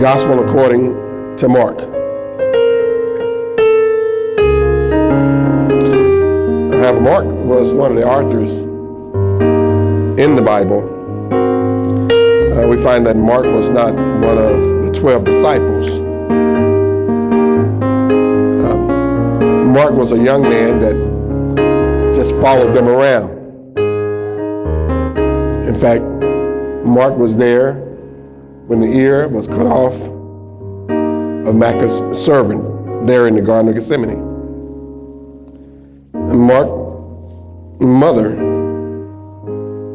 Gospel according to Mark. However, Mark was one of the authors in the Bible. We find that Mark was not one of the 12 disciples. Mark was a young man that just followed them around. In fact, Mark was there when the ear was cut off of Macca's servant there in the Garden of Gethsemane. And Mark's mother,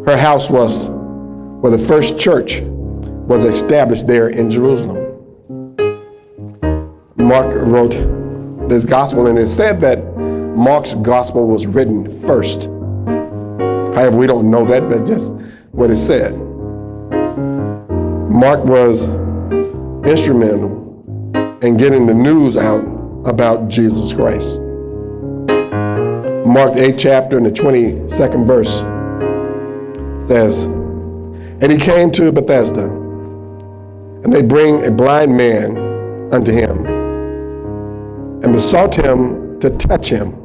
her house was where the first church was established there in Jerusalem. Mark wrote this gospel, and it said that Mark's gospel was written first. However, we don't know that, but just what it said. Mark was instrumental in getting the news out about Jesus Christ. Mark the 8th chapter and the 22nd verse says, "And he came to Bethesda, and they bring a blind man unto him, and besought him to touch him.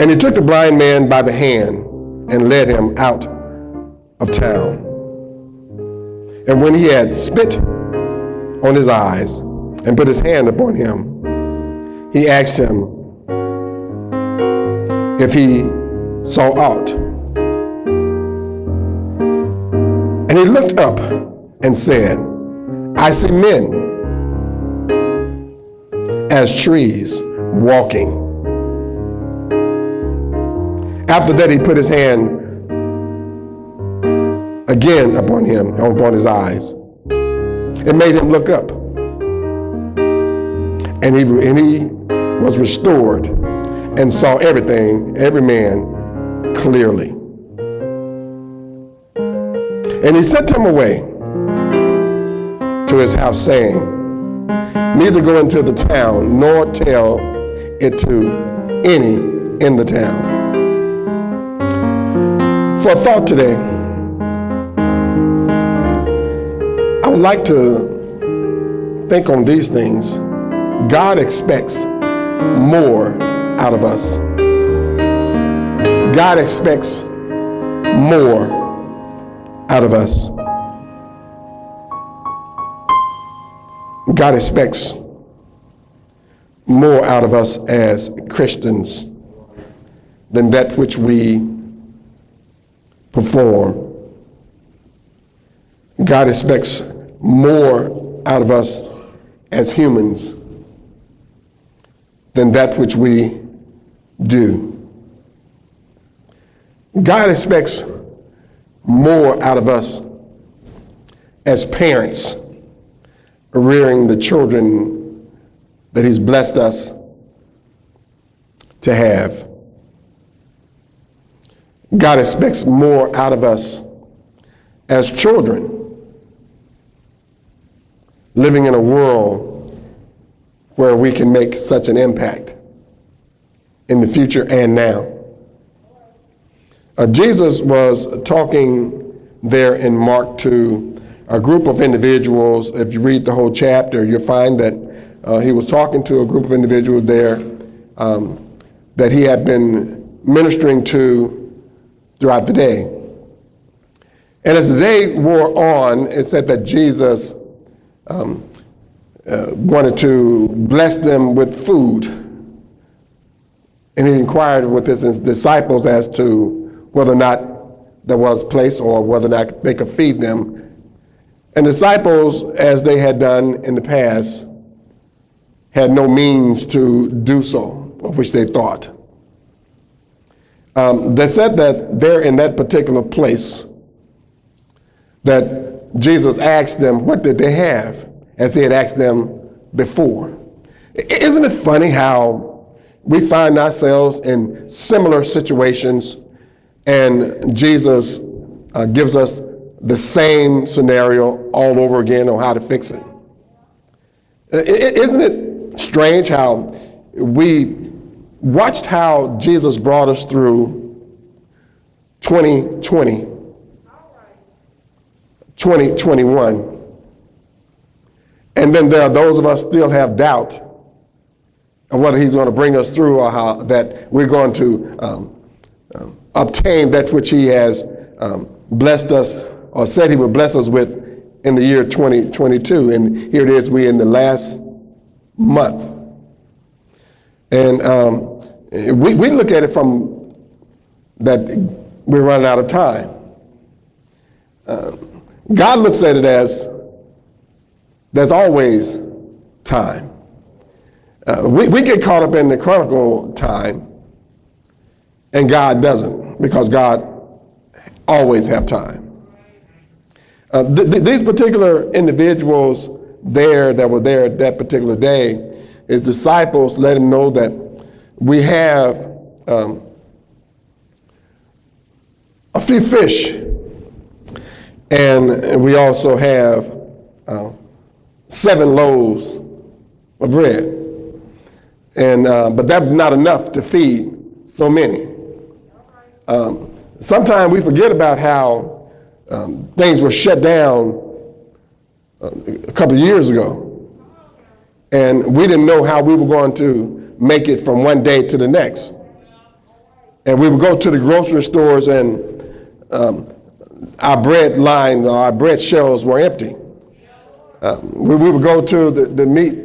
And he took the blind man by the hand and led him out of town. And when he had spit on his eyes and put his hand upon him, he asked him if he saw aught. And he looked up and said, I see men as trees walking. After that, he put his hand again upon him, upon his eyes. It made him look up. And he was restored and saw everything, every man, clearly. And he sent him away to his house, saying, neither go into the town, nor tell it to any in the town. For a thought today, I would like to think on these things. God expects more out of us. God expects more out of us. God expects more out of us as Christians than that which we perform. God expects more out of us as humans than that which we do. God expects more out of us as parents, rearing the children that He's blessed us to have. God expects more out of us as children, living in a world where we can make such an impact in the future and now. Jesus was talking there in Mark to a group of individuals. If you read the whole chapter, you'll find that he was talking to a group of individuals there that he had been ministering to throughout the day. And as the day wore on, it said that Jesus wanted to bless them with food. And he inquired with his disciples as to whether or not there was place or whether or not they could feed them. And disciples, as they had done in the past, had no means to do so, of which they thought. They said that there in that particular place, that Jesus asked them, what did they have, as he had asked them before. Isn't it funny how we find ourselves in similar situations and Jesus gives us the same scenario all over again on how to fix it? Isn't it strange how we watched how Jesus brought us through 2020, 2021, And then there are those of us still have doubt of whether he's going to bring us through, or how that we're going to obtain that which he has blessed us, or said he would bless us with in the year 2022. And here it is, we're in the last month. And we look at it from that we're running out of time. God looks at it as there's always time. We get caught up in the chronicle time, and God doesn't, because God always have time. These particular individuals that were there at that particular day, his disciples let him know that we have a few fish, and we also have 7 loaves of bread. And but that's not enough to feed so many. Sometimes we forget about how things were shut down a couple of years ago, and we didn't know how we were going to make it from one day to the next. And we would go to the grocery stores, and our bread lines, our bread shelves were empty. We would go to the meat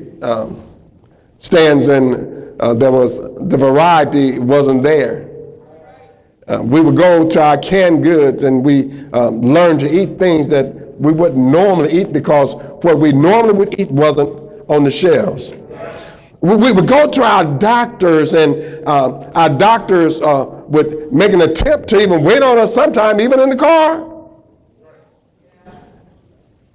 stands, and the variety wasn't there. We would go to our canned goods, and we learned to eat things that we wouldn't normally eat, because what we normally would eat wasn't on the shelves. We would go to our doctors, and our doctors would make an attempt to even wait on us, sometime even in the car.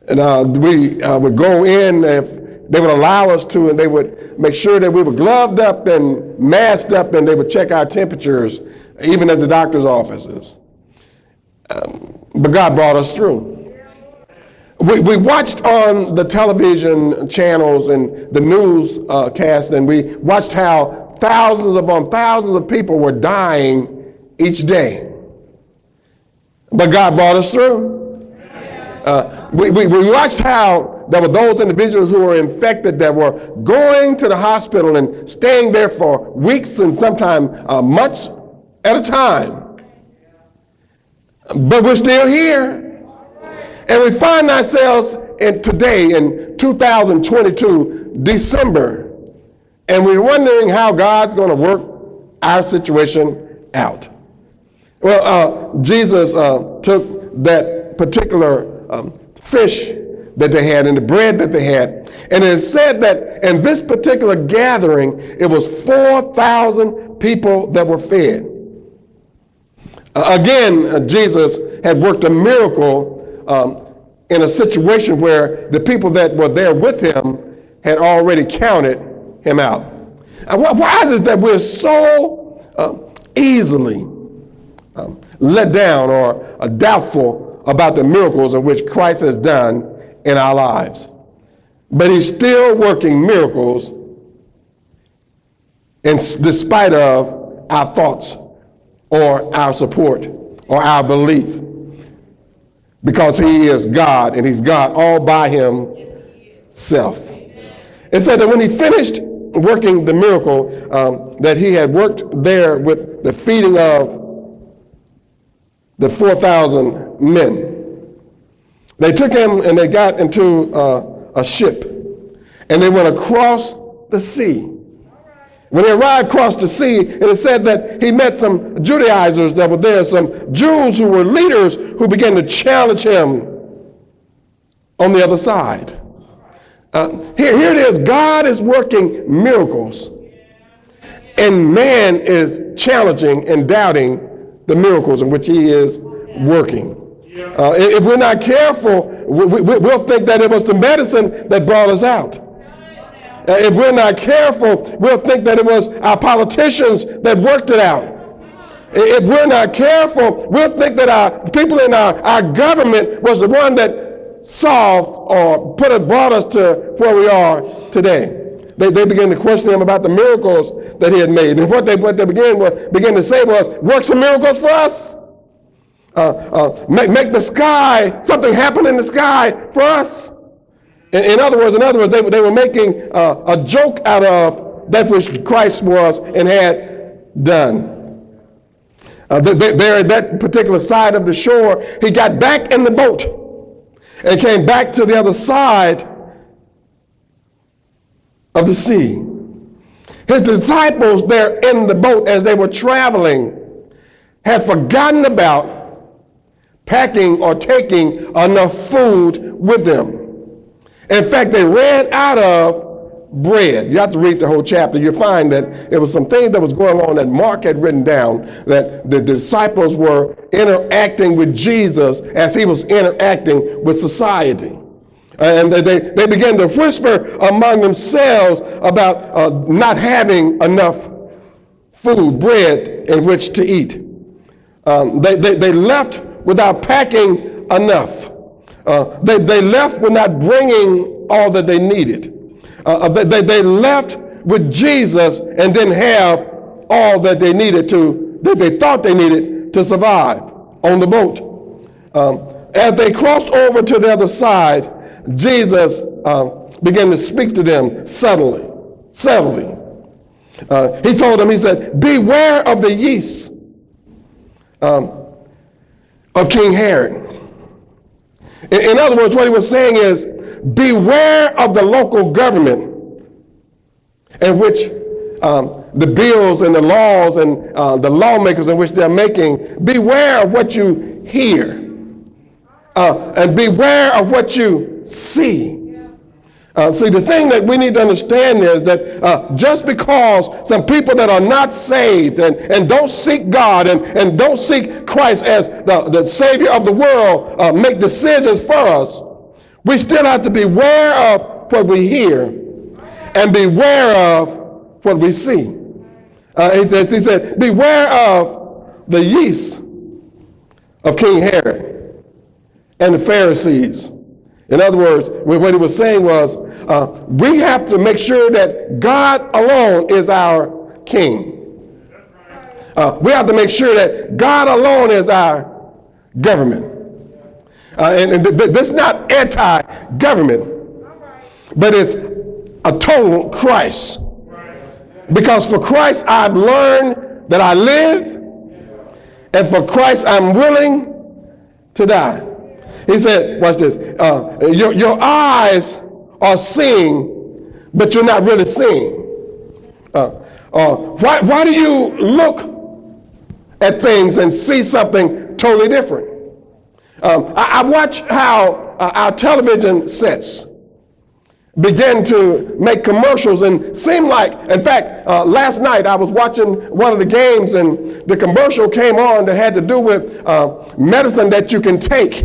And we would go in if they would allow us to, and they would make sure that we were gloved up and masked up, and they would check our temperatures, even at the doctor's offices. But God brought us through. We watched on the television channels and the newscast, and we watched how thousands upon thousands of people were dying each day. But God brought us through. We watched how there were those individuals who were infected that were going to the hospital and staying there for weeks and sometimes months at a time. But we're still here. And we find ourselves today in 2022, December, and we're wondering how God's going to work our situation out. Well, Jesus took that particular fish that they had and the bread that they had, and it said that in this particular gathering, it was 4,000 people that were fed. Again, Jesus had worked a miracle in a situation where the people that were there with him had already counted him out. And why is it that we're so easily let down or doubtful about the miracles in which Christ has done in our lives? But he's still working miracles in despite of our thoughts or our support or our belief. Because he is God, and he's God all by himself. It said that when he finished working the miracle that he had worked there with the feeding of the 4,000 men, they took him and they got into a ship, and they went across the sea. When they arrived across the sea, it said that he met some Judaizers that were there, some Jews who were leaders who began to challenge him on the other side. Here it is, God is working miracles, and man is challenging and doubting the miracles in which he is working. If we're not careful, we'll think that it was the medicine that brought us out. If we're not careful, we'll think that it was our politicians that worked it out. If we're not careful, we'll think that our people in our government was the one that solved or brought us to where we are today. They began to question him about the miracles that he had made. And what they began to say was, work some miracles for us. Make the sky, something happen in the sky for us. In other words, they were making a joke out of that which Christ was and had done. There at that particular side of the shore, he got back in the boat and came back to the other side of the sea. His disciples there in the boat as they were traveling had forgotten about packing or taking enough food with them. In fact, they ran out of bread. You have to read the whole chapter. You'll find that it was some things that was going on that Mark had written down, that the disciples were interacting with Jesus as he was interacting with society. And they began to whisper among themselves about not having enough food, bread, in which to eat. They left without packing enough. They left with not bringing all that they needed. They left with Jesus and didn't have all that they needed that they thought they needed to survive on the boat. As they crossed over to the other side, Jesus began to speak to them subtly. He told them, he said, beware of the yeast of King Herod. In other words, what he was saying is, beware of the local government in which the bills and the laws and the lawmakers in which they're making. Beware of what you hear and beware of what you see. See, the thing that we need to understand is that just because some people that are not saved and don't seek God and don't seek Christ as the Savior of the world make decisions for us, we still have to beware of what we hear and beware of what we see. He said, beware of the yeast of King Herod and the Pharisees. In other words, what he was saying was, we have to make sure that God alone is our king. We have to make sure that God alone is our government. And this is not anti-government, but it's a total Christ. Because for Christ I've learned that I live, and for Christ I'm willing to die. He said, watch this, your eyes are seeing, but you're not really seeing. Why do you look at things and see something totally different? I watch how our television sets begin to make commercials and seem like, in fact, last night I was watching one of the games and the commercial came on that had to do with medicine that you can take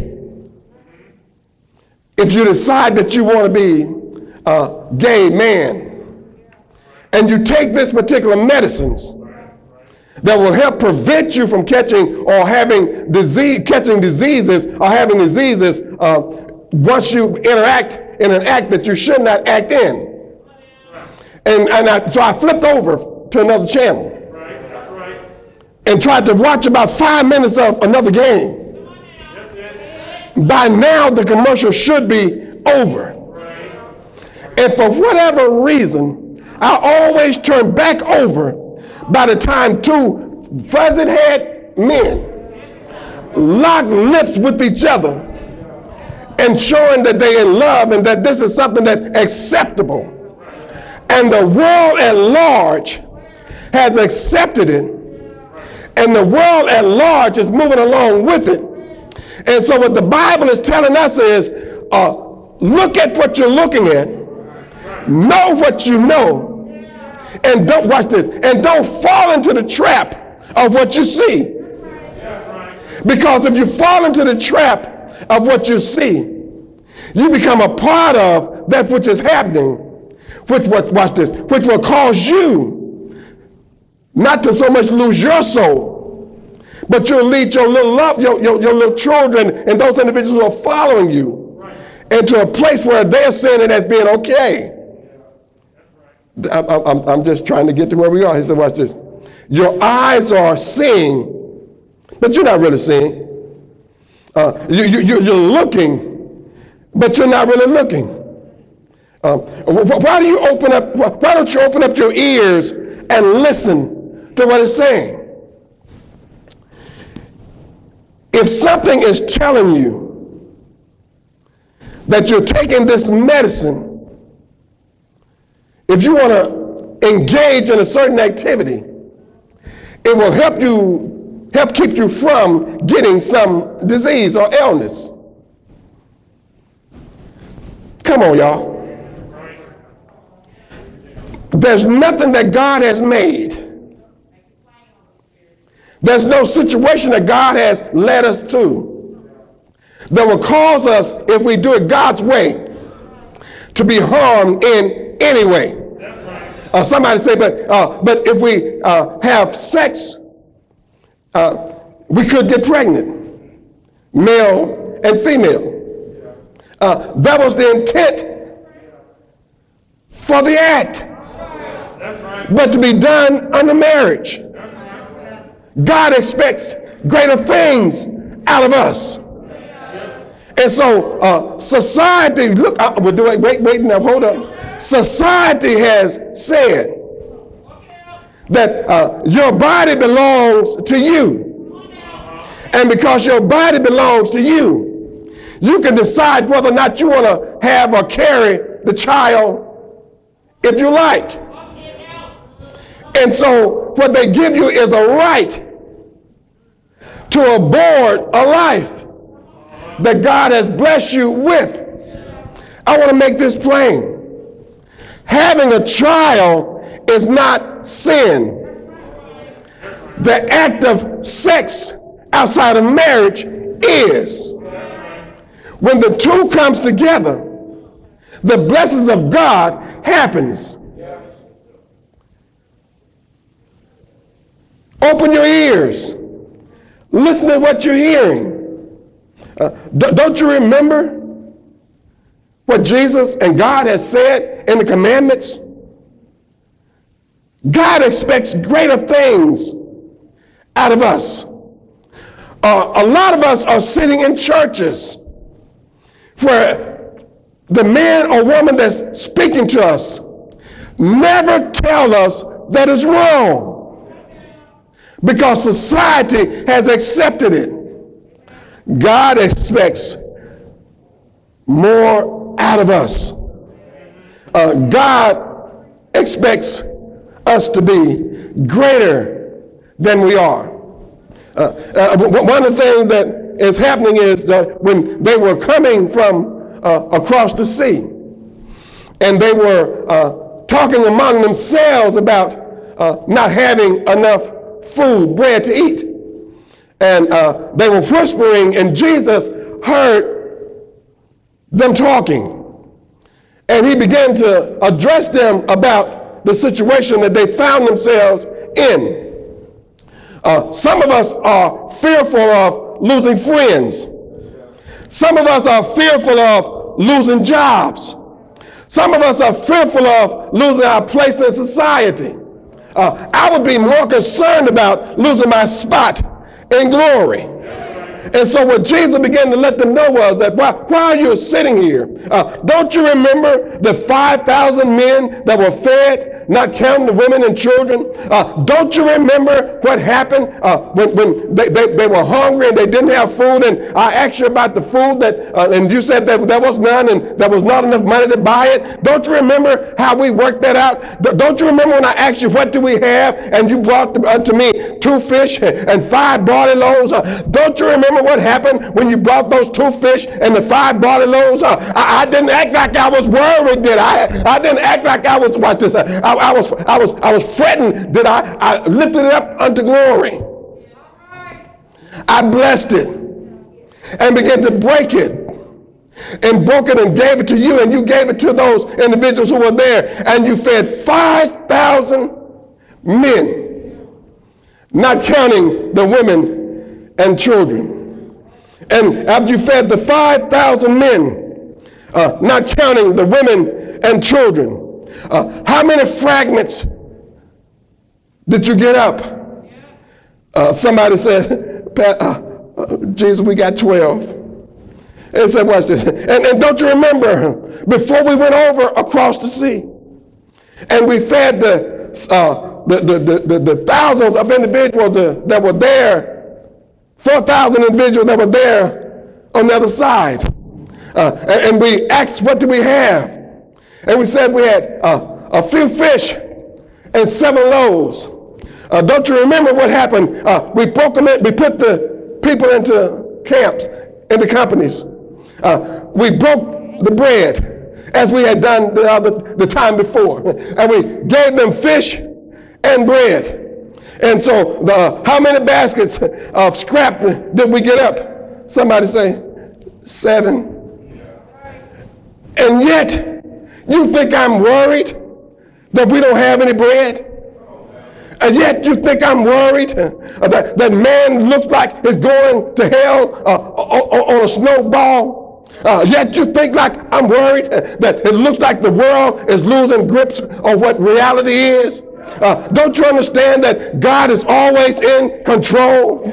if you decide that you want to be a gay man. And you take this particular medicines that will help prevent you from catching or having diseases or having diseases once you interact in an act that you should not act in. So I flipped over to another channel and tried to watch about 5 minutes of another game. By now the commercial should be over. And for whatever reason, I always turn back over by the time two fuzzy-haired men lock lips with each other and showing that they're in love and that this is something that's acceptable. And the world at large has accepted it, and the world at large is moving along with it. And so what the Bible is telling us is, look at what you're looking at, know what you know, and don't, watch this, and don't fall into the trap of what you see. Because if you fall into the trap of what you see, you become a part of that which is happening, which will cause you not to so much lose your soul, but you'll lead your little love, your little children and those individuals who are following you into a place where they're seeing it as being okay. I'm just trying to get to where we are. He said, watch this. Your eyes are seeing, but you're not really seeing. You're looking, but you're not really looking. Why don't you open up your ears and listen to what it's saying? If something is telling you that you're taking this medicine, if you want to engage in a certain activity, it will help keep you from getting some disease or illness. Come on, y'all. There's nothing that God has made. There's no situation that God has led us to that will cause us, if we do it God's way, to be harmed in any way. Somebody say, but if we have sex, we could get pregnant, male and female. That was the intent for the act, but to be done under marriage. God expects greater things out of us. And so society, look, wait now, hold up. Society has said that your body belongs to you. And because your body belongs to you, you can decide whether or not you want to have or carry the child if you like. And so what they give you is a right to abort a life that God has blessed you with. I want to make this plain. Having a child is not sin. The act of sex outside of marriage is. When the two comes together, the blessings of God happens. Open your ears. Listen to what you're hearing. Don't you remember what Jesus and God has said in the commandments? God expects greater things out of us. A lot of us are sitting in churches where the man or woman that's speaking to us never tell us that it's wrong, because society has accepted it. God expects more out of us. God expects us to be greater than we are. One of the things that is happening is when they were coming from across the sea, and they were talking among themselves about not having enough food, bread to eat. And they were whispering, and Jesus heard them talking. And he began to address them about the situation that they found themselves in. Some of us are fearful of losing friends. Some of us are fearful of losing jobs. Some of us are fearful of losing our place in society. I would be more concerned about losing my spot in glory. And so what Jesus began to let them know was that while you're sitting here, don't you remember the 5,000 men that were fed, not counting the women and children? Don't you remember what happened when they were hungry and they didn't have food? And I asked you about the food and you said that there was none and there was not enough money to buy it. Don't you remember how we worked that out? Don't you remember when I asked you, what do we have? And you brought unto me 2 fish and 5 barley loaves. Don't you remember what happened when you brought those 2 fish and the 5 barley loaves? I didn't act like I was worried, did I? I didn't act like I was, watch this, I was fretting, did I? I lifted it up unto glory. I blessed it and began to break it, and broke it and gave it to you, and you gave it to those individuals who were there, and you fed 5,000 men, not counting the women and children. And after you fed the 5,000 men, not counting the women and children, how many fragments did you get up? Somebody said, Jesus, we got 12. And said, watch this. And don't you remember, before we went over across the sea, and we fed the thousands of individuals that were there, 4,000 individuals that were there on the other side. And we asked, what do we have? And we said we had a few fish and 7 loaves. Don't you remember what happened? We broke them in, we put the people into camps, into companies. We broke the bread as we had done the time before. And we gave them fish and bread. And so how many baskets of scrap did we get up? Somebody say 7. And yet, you think I'm worried that we don't have any bread? And yet you think I'm worried that man looks like he's going to hell on a snowball? Yet you think like I'm worried that it looks like the world is losing grips on what reality is? Don't you understand that God is always in control?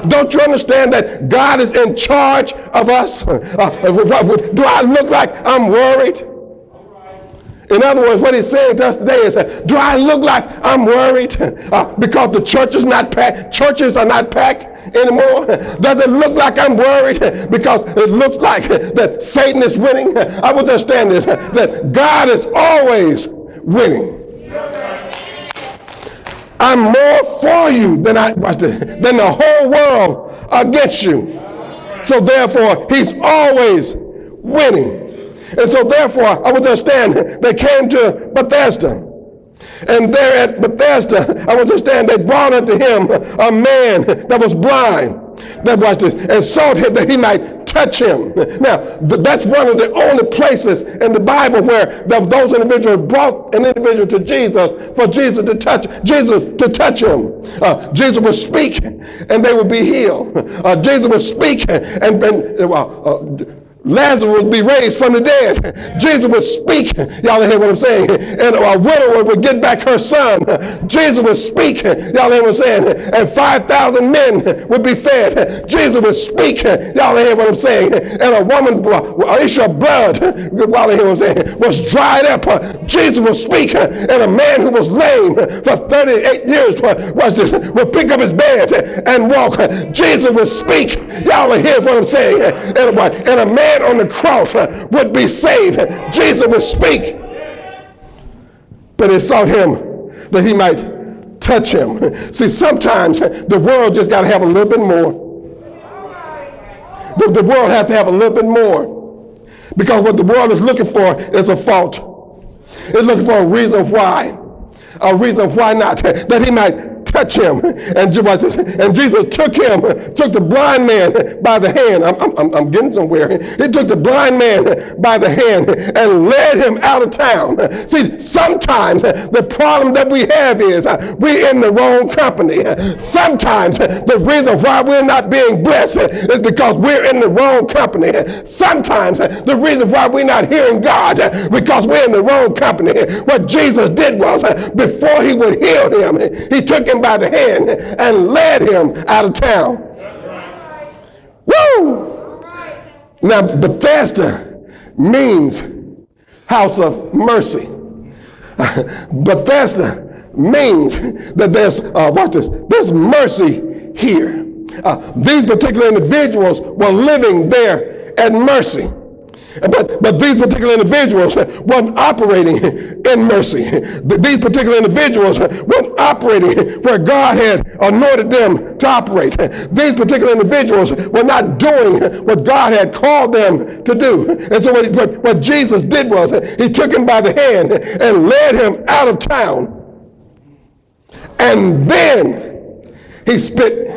Don't you understand that God is in charge of us? Do I look like I'm worried? In other words, what he's saying to us today is, do I look like I'm worried because the church is not packed? Churches are not packed anymore? Does it look like I'm worried because it looks like that Satan is winning? I would understand this, that God is always winning. I'm more for you than the whole world against you. So therefore, he's always winning. And so therefore, I would understand they came to Bethesda. And there at Bethesda, I would understand they brought unto him a man that was blind, that was this, and sought him that he might touch him. Now, that's one of the only places in the Bible where those individuals brought an individual to Jesus for Jesus to touch him. Jesus would speak and they would be healed. Jesus would speak and Lazarus would be raised from the dead. Jesus would speak. Y'all hear what I'm saying? And a widow would get back her son. Jesus would speak. Y'all hear what I'm saying? And 5,000 men would be fed. Jesus would speak. Y'all hear what I'm saying? And a woman, issue of blood, y'all hear what I'm saying, was dried up. Jesus would speak. And a man who was lame for 38 years would pick up his bed and walk. Jesus would speak. Y'all hear what I'm saying? And a man on the cross would be saved. Jesus would speak, but it sought him that he might touch him. See, sometimes the world just got to have a little bit more. The world has to have a little bit more, because what the world is looking for is a fault. It's looking for a reason why not, that he might touch him. And Jesus took the blind man by the hand. I'm getting somewhere. He took the blind man by the hand and led him out of town. See, sometimes the problem that we have is we're in the wrong company. Sometimes the reason why we're not being blessed is because we're in the wrong company. Sometimes the reason why we're not hearing God because we're in the wrong company. What Jesus did was, before he would heal him, he took him by the hand and led him out of town. Woo! Now, Bethesda means house of mercy. Bethesda means that there's mercy here. These particular individuals were living there at mercy. But these particular individuals weren't operating in mercy. These particular individuals weren't operating where God had anointed them to operate. These particular individuals were not doing what God had called them to do. And so what Jesus did was, he took him by the hand and led him out of town. And then he spit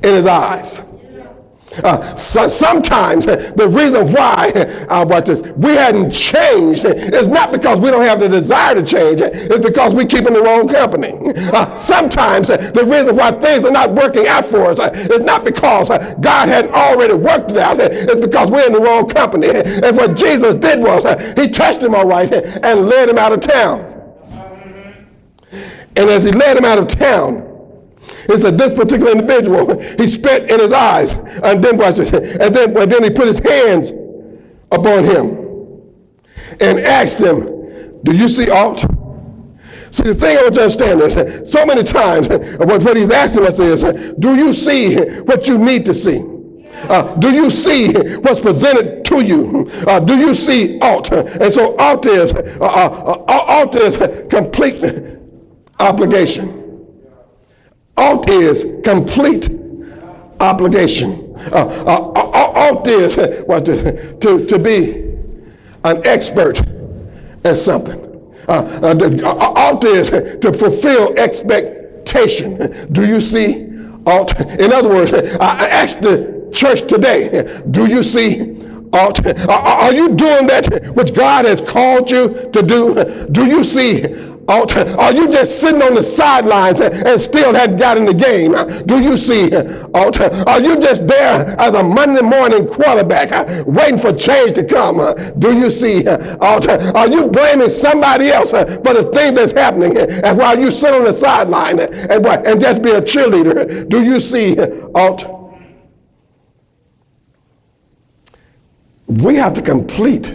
in his eyes. So sometimes the reason why we hadn't changed is not because we don't have the desire to change, it's because we keep in the wrong company. Sometimes the reason why things are not working out for us is not because God hadn't already worked it out, it's because we're in the wrong company. And what Jesus did was, he touched him all right and led him out of town. And as he led him out of town, It said this particular individual, he spit in his eyes, and then watch it, and then he put his hands upon him and asked him, do you see aught? See, the thing I want you to understand is, so many times, what he's asking us is, do you see what you need to see? Do you see what's presented to you? Do you see aught? And so aught is complete obligation. Ought is complete obligation. Ought is to be an expert at something. Ought is to fulfill expectation. Do you see ought? In other words, I asked the church today, do you see ought? Are you doing that which God has called you to do? Do you see ought? Are you just sitting on the sidelines and still hadn't got in the game? Do you see ought? Are you just there as a Monday morning quarterback waiting for change to come? Do you see ought? Are you blaming somebody else for the thing that's happening, and while you sit on the sideline and just be a cheerleader? Do you see ought? We have to complete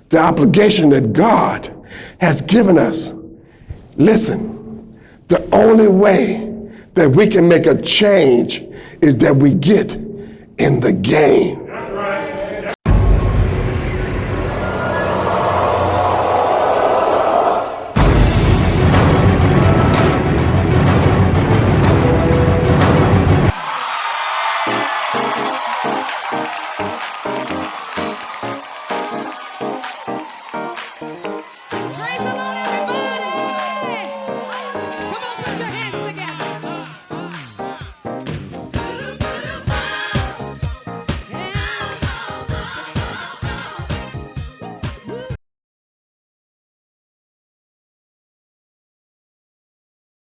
the obligation that God has given us. Listen, the only way that we can make a change is that we get in the game.